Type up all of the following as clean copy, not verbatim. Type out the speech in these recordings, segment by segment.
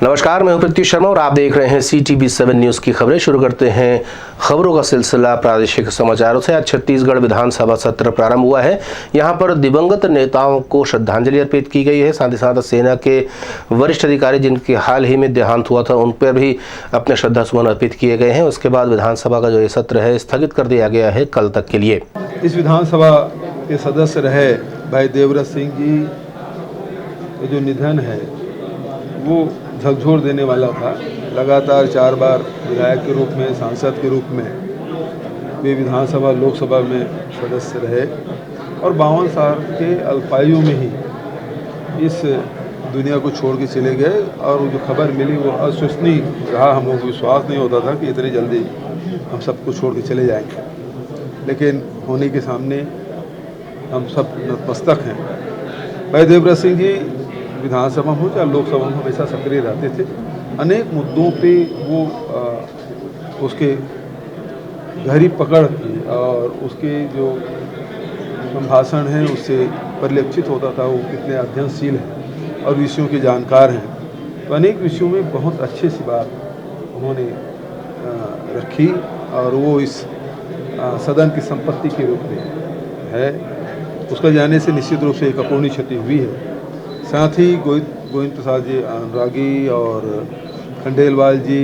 नमस्कार, मैं हूं प्रत्युष शर्मा और आप देख रहे हैं CTV7 न्यूज की खबरें। शुरू करते हैं खबरों का सिलसिला प्रादेशिक समाचारों से। आज छत्तीसगढ़ विधानसभा सत्र प्रारंभ हुआ है। यहां पर दिवंगत नेताओं को श्रद्धांजलि अर्पित की गई है। साथ ही साथ सेना के वरिष्ठ अधिकारी जिनके हाल ही में देहांत हुआ था उन पर भी अपने श्रद्धा सुमन अर्पित किए गए हैं। उसके बाद विधानसभा का जो ये सत्र है स्थगित कर दिया गया है कल तक के लिए। इस विधानसभा के सदस्य रहे भाई देवव्रत सिंह जी का जो निधन है वो झकझोर देने वाला था। लगातार 4 बार विधायक के रूप में, सांसद के रूप में वे विधानसभा लोकसभा में सदस्य रहे और 52 साल के अल्पायु में ही इस दुनिया को छोड़ के चले गए। और जो खबर मिली वो अविश्वसनीय रहा। हम लोग को विश्वास नहीं होता था कि इतनी जल्दी हम सबको छोड़ के चले जाएंगे, लेकिन होने के सामने हम सब नतमस्तक हैं। भाई देवव्रत सिंह जी विधानसभा हो चाहे लोकसभा में हमेशा सक्रिय रहते थे। अनेक मुद्दों पे वो उसके गहरी पकड़ थी और उसके जो संभाषण हैं उससे परिलक्षित होता था वो कितने अध्ययनशील हैं और विषयों के जानकार हैं। तो अनेक विषयों में बहुत अच्छी सी बात उन्होंने रखी और वो इस सदन की संपत्ति के रूप में है। उसका जाने से निश्चित रूप से एक अपूर्णीय क्षति हुई है। साथ ही गोविंद प्रसाद जी अनुरागी और खंडेलवाल जी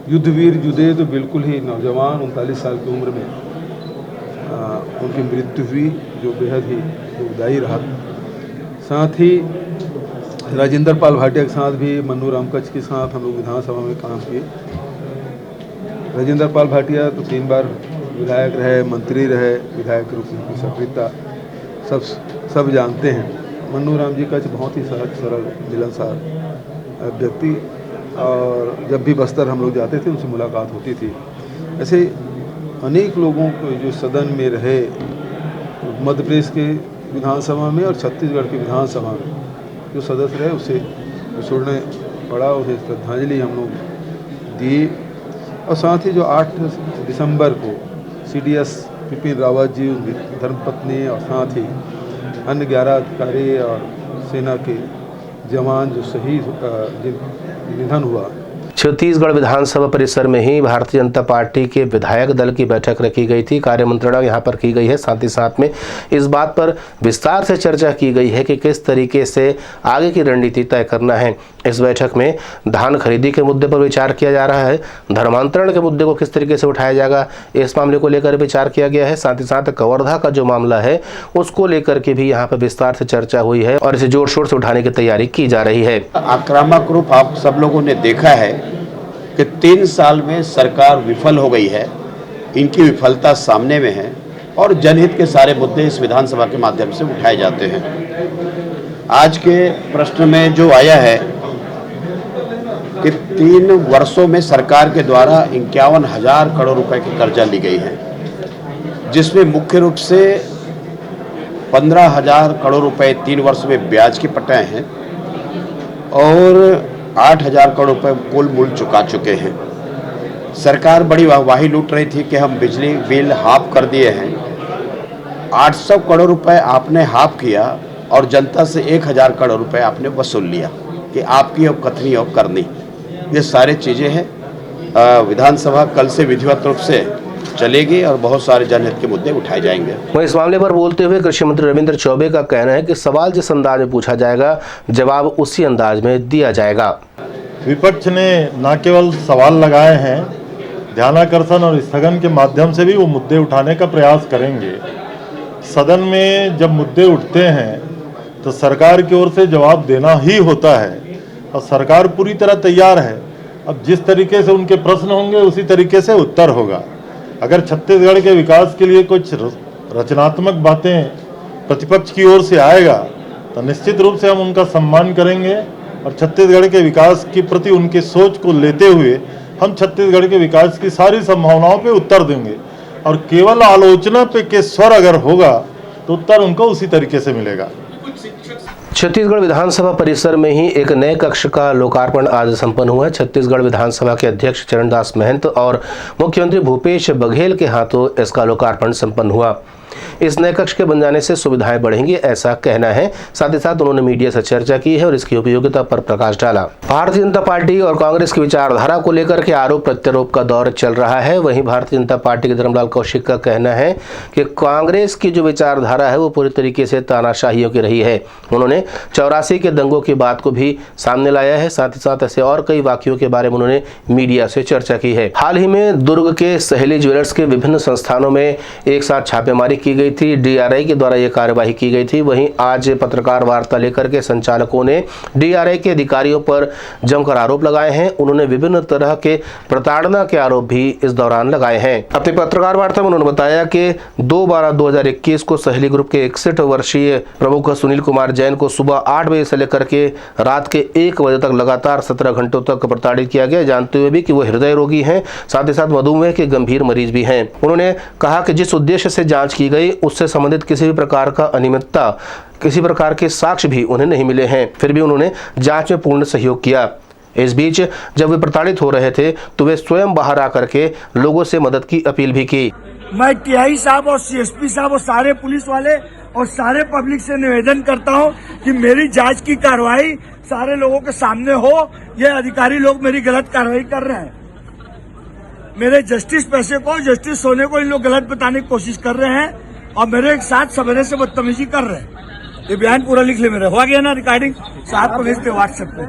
युद्धवीर जुदे तो बिल्कुल ही नौजवान 39 साल की उम्र में उनकी मृत्यु हुई, जो बेहद ही दुखदायी रहा। साथ ही राजेंद्र पाल भाटिया के साथ भी, मन्नू रामकच के साथ हम लोग विधानसभा में काम किए। राजेंद्र पाल भाटिया तो 3 बार विधायक रहे, मंत्री रहे, विधायक के रूप में सक्रियता सब जानते हैं। मन्नू राम जी का बहुत ही सहज सरल मिलनसार व्यक्ति और जब भी बस्तर हम लोग जाते थे उनसे मुलाकात होती थी। ऐसे अनेक लोगों को जो सदन में रहे, मध्य प्रदेश के विधानसभा में और छत्तीसगढ़ की विधानसभा में जो सदस्य रहे उसे छोड़ने पड़ा, उसे श्रद्धांजलि हम लोग दी। और साथ ही जो 8 दिसंबर को CDS विपिन रावत जी, उनकी धर्मपत्नी और साथ ही अन्य 11 अधिकारी और सेना के जवान जो शहीद निधन हुआ। छत्तीसगढ़ विधानसभा परिसर में ही भारतीय जनता पार्टी के विधायक दल की बैठक रखी गई थी। कार्यमंत्रणा यहां पर की गई है। साथ ही साथ में इस बात पर विस्तार से चर्चा की गई है कि किस तरीके से आगे की रणनीति तय करना है। इस बैठक में धान खरीदी के मुद्दे पर विचार किया जा रहा है। धर्मांतरण के मुद्दे को किस तरीके से उठाया जाएगा इस मामले को लेकर विचार किया गया है। साथ ही साथ कवर्धा का जो मामला है उसको लेकर के भी यहाँ पर विस्तार से चर्चा हुई है और इसे जोर शोर से उठाने की तैयारी की जा रही है। आक्रामक रूप आप सब लोगों ने देखा है कि 3 साल में सरकार विफल हो गई है। इनकी विफलता सामने में है और जनहित के सारे मुद्दे इस विधानसभा के माध्यम से उठाए जाते हैं। आज के प्रश्न में जो आया है कि 3 वर्षों में सरकार के द्वारा 51,000 करोड़ रुपए की कर्जा ली गई है, जिसमें मुख्य रूप से 15,000 करोड़ रुपए 3 वर्ष में ब्याज की पटाए हैं और 8,000 करोड़ रुपए कुल मूल चुका चुके हैं। सरकार बड़ी वाहवाही लूट रही थी कि हम बिजली बिल हाफ कर दिए हैं। 800 करोड़ रुपए आपने हाफ किया और जनता से 1,000 करोड़ रुपए आपने वसूल लिया कि आपकी अब कथनी और करनी। ये सारी चीज़ें हैं। विधानसभा कल से विधिवत रूप से चलेगी और बहुत सारे जनहित के मुद्दे उठाए जाएंगे। वहीं इस मामले पर बोलते हुए कृषि मंत्री रविंद्र चौबे का कहना है कि सवाल जिस अंदाज में पूछा जाएगा जवाब उसी अंदाज में दिया जाएगा। विपक्ष ने न केवल सवाल लगाए हैं, ध्यानाकर्षण और स्थगन के माध्यम से भी वो मुद्दे उठाने का प्रयास करेंगे। सदन में जब मुद्दे उठते हैं तो सरकार की ओर से जवाब देना ही होता है और सरकार पूरी तरह तैयार है। अब जिस तरीके से उनके प्रश्न होंगे उसी तरीके से उत्तर होगा। अगर छत्तीसगढ़ के विकास के लिए कुछ रचनात्मक बातें प्रतिपक्ष की ओर से आएगा तो निश्चित रूप से हम उनका सम्मान करेंगे और छत्तीसगढ़ के विकास के प्रति उनकी सोच को लेते हुए हम छत्तीसगढ़ के विकास की सारी संभावनाओं पे उत्तर देंगे। और केवल आलोचना पे के स्वर अगर होगा तो उत्तर उनको उसी तरीके से मिलेगा। छत्तीसगढ़ विधानसभा परिसर में ही एक नए कक्ष का लोकार्पण आज संपन्न हुआ है। छत्तीसगढ़ विधानसभा के अध्यक्ष चरणदास महंत और मुख्यमंत्री भूपेश बघेल के हाथों इसका लोकार्पण संपन्न हुआ। इस नए कक्ष के बन जाने से सुविधाएं बढ़ेंगी, ऐसा कहना है। साथ ही साथ उन्होंने मीडिया से चर्चा की है और इसकी उपयोगिता पर प्रकाश डाला। भारतीय जनता पार्टी और कांग्रेस की विचारधारा को लेकर के आरोप प्रत्यारोप का दौर चल रहा है। वहीं भारतीय जनता पार्टी के धर्मलाल कौशिक का कहना है कि कांग्रेस की जो विचारधारा है वो पूरी तरीके से तानाशाहियों की रही है। उन्होंने 84 के दंगों की बात को भी सामने लाया है। साथ ही साथ ऐसे और कई वाक्यों के बारे में उन्होंने मीडिया से चर्चा की है। हाल ही में दुर्ग के सहेली ज्वेलर्स के विभिन्न संस्थानों में एक साथ छापेमारी की गई थी। DRI के द्वारा यह कार्यवाही की गई थी। वहीं आज पत्रकार वार्ता लेकर के संचालकों ने DRI के अधिकारियों पर जमकर आरोप लगाए हैं। उन्होंने विभिन्न तरह के प्रताड़ना के आरोप भी इस दौरान लगाए हैं। अपनी पत्रकार वार्ता में उन्होंने बताया कि 2/12/2021 को सहेली ग्रुप के 61 वर्षीय प्रमुख सुनील कुमार जैन को सुबह 8 बजे से लेकर के रात के 1 बजे तक लगातार 17 घंटों तक प्रताड़ित किया गया, जानते हुए भी कि वो हृदय रोगी हैं, साथ ही साथ मधुमेह के गंभीर मरीज भी हैं। उन्होंने कहा कि जिस उद्देश्य से जांच की गई उससे संबंधित किसी भी प्रकार का अनियमितता, किसी प्रकार के साक्ष्य भी उन्हें नहीं मिले हैं। फिर भी उन्होंने जांच में पूर्ण सहयोग किया। इस बीच जब वे प्रताड़ित हो रहे थे तो वे स्वयं बाहर आकर के लोगों से मदद की अपील भी की। मैं TI साहब और CSP साहब और सारे पुलिस वाले और सारे पब्लिक से निवेदन करता हूं कि मेरी जांच की कार्रवाई सारे लोगों के सामने हो। ये अधिकारी लोग मेरी गलत कार्रवाई कर रहे हैं। मेरे जस्टिस पैसे को, जस्टिस होने को इन लोग गलत बताने की कोशिश कर रहे हैं और मेरे साथ सवेरे से बदतमीजी कर रहे हैं। ये बयान पूरा लिख ले मेरा, हो गया ना रिकॉर्डिंग, साहब को भेजते व्हाट्सएप पे।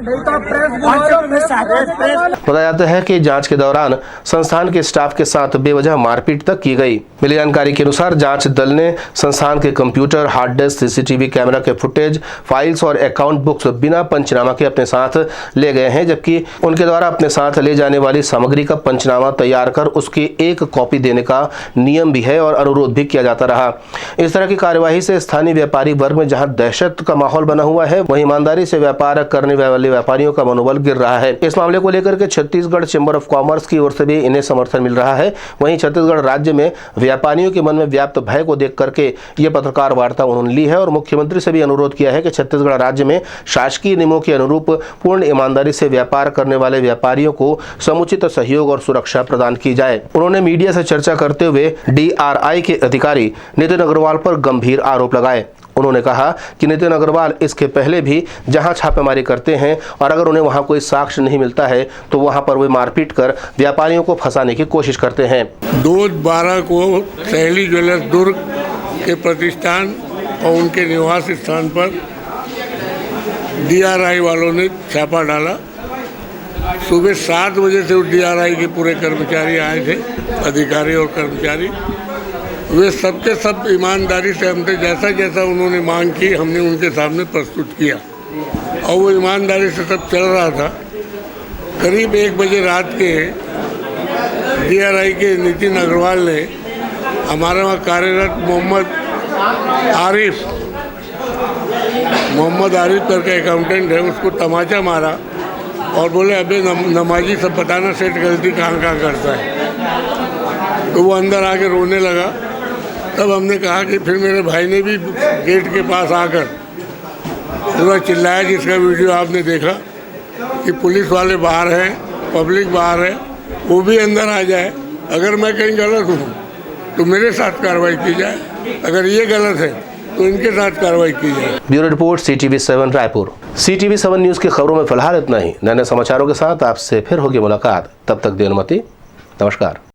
बताया जाता है कि जांच के दौरान संस्थान के स्टाफ के साथ बेवजह मारपीट तक की गई। मिली जानकारी के अनुसार जांच दल ने संस्थान के computer, hard disk, CCTV camera के फुटेज, फाइल्स और अकाउंट बुक्स बिना पंचनामा के अपने साथ ले गए हैं, जबकि उनके द्वारा अपने साथ ले जाने वाली सामग्री का पंचनामा तैयार कर उसकी एक कॉपी देने का नियम भी है और अनुरोध भी किया जाता रहा। इस तरह की कार्यवाही से स्थानीय व्यापारी वर्ग में जहां दहशत का माहौल बना हुआ है, वहीं ईमानदारी से व्यापार करने वाले व्यापारियों का मनोबल गिर रहा है। इस मामले को लेकर के छत्तीसगढ़ चैंबर ऑफ कॉमर्स की ओर से भी इन्हें समर्थन मिल रहा है। वहीं छत्तीसगढ़ राज्य में व्यापारियों के मन में व्याप्त भय को देख करके ये पत्रकार वार्ता उन्होंने ली है और मुख्यमंत्री से भी अनुरोध किया है कि छत्तीसगढ़ राज्य में शासकीय नियमों के अनुरूप पूर्ण ईमानदारी से व्यापार करने वाले व्यापारियों को समुचित सहयोग और सुरक्षा प्रदान की जाए। उन्होंने मीडिया से चर्चा करते हुए DRI के अधिकारी नितिन अग्रवाल पर गंभीर आरोप लगाए। उन्होंने कहा कि नितिन अग्रवाल इसके पहले भी जहां छापेमारी करते हैं और अगर उन्हें वहां कोई साक्ष्य नहीं मिलता है तो वहां पर वे मारपीट कर व्यापारियों को फंसाने की कोशिश करते हैं। 2/12 को सहेली ज्वेलर्स दुर्ग के प्रतिष्ठान और उनके निवास स्थान पर DRI वालों ने छापा डाला। सुबह 7 बजे से DRI के पूरे कर्मचारी आए थे, अधिकारी और कर्मचारी। वे सबके सब ईमानदारी से हमसे जैसा जैसा उन्होंने मांग की हमने उनके सामने प्रस्तुत किया और वो ईमानदारी से सब चल रहा था। करीब 1 बजे रात के DRI के नितिन अग्रवाल ने हमारे वहाँ कार्यरत मोहम्मद आरिफ करके अकाउंटेंट है, उसको तमाचा मारा और बोले अबे नमाजी सब बताना सेठ गलती कहाँ करता है। तो वो अंदर आके रोने लगा। तब हमने कहा कि फिर मेरे भाई ने भी गेट के पास आकर पूरा चिल्लाया, जिसका वीडियो आपने देखा, कि पुलिस वाले बाहर हैं, पब्लिक बाहर है, वो भी अंदर आ जाए। अगर मैं कहीं गलत हूँ तो मेरे साथ कार्रवाई की जाए, अगर ये गलत है तो इनके साथ कार्रवाई की जाए। Bureau report CTV7 Raipur. CTV7 news की खबरों में फिलहाल इतना ही। नए समाचारों के साथ आपसे फिर होगी मुलाकात। तब तक देर अनुमति। नमस्कार।